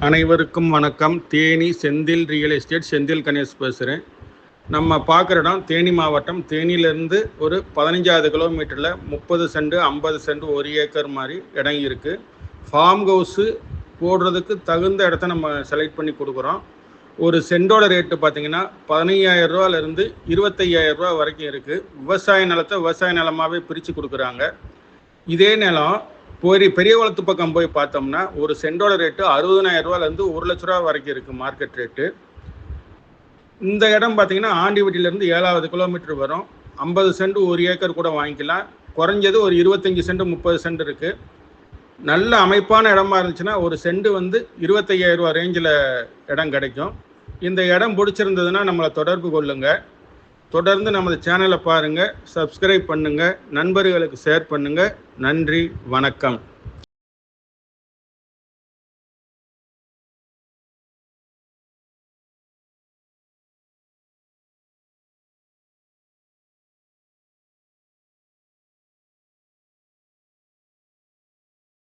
அனைவருக்கும் வணக்கம். Theni Senthil real estate Senthil Ganesh பேசுகிறேன். நம்ம பார்க்குற இடம் தேனி மாவட்டம். தேனியிலேருந்து ஒரு 15 கிலோமீட்டரில் 30 சென்ட் 50 சென்ட் 1 ஏக்கர் மாதிரி இடம் இருக்குது. ஃபார்ம் ஹவுஸு போடுறதுக்கு தகுந்த இடத்த நம்ம செலக்ட் பண்ணி கொடுக்குறோம். ஒரு சென்டோட ரேட்டு பார்த்திங்கன்னா 15,000 ரூபாலேருந்து 25,000 ரூபா வரைக்கும் இருக்குது. விவசாய நிலத்தை விவசாய நிலமாகவே பிரித்து கொடுக்குறாங்க. இதே நிலம் பெரிய குளத்து பக்கம் போய் பார்த்தோம்னா ஒரு சென்டோட ரேட்டு 60,000 ரூபாலேருந்து 1 லட்ச ரூபா வரைக்கும் இருக்குது மார்க்கெட் ரேட்டு. இந்த இடம் பார்த்தீங்கன்னா ஆண்டிவட்டியிலேருந்து 7வது கிலோமீட்டர் வரும். 50 சென்ட் 1 ஏக்கர் கூட வாங்கிக்கலாம். குறைஞ்சது ஒரு 25 சென்ட் 30 சென்ட் இருக்குது. நல்ல அமைப்பான இடமா இருந்துச்சுன்னா ஒரு சென்ட் 25,000 ரூபா ரேஞ்சில் இடம் கிடைக்கும். இந்த இடம் பிடிச்சிருந்ததுன்னா நம்மளை தொடர்பு கொள்ளுங்க. தொடர்ந்து நமது சேனலை பாருங்கள், சப்ஸ்கிரைப் பண்ணுங்கள், நண்பர்களுக்கு ஷேர் பண்ணுங்கள். நன்றி, வணக்கம்.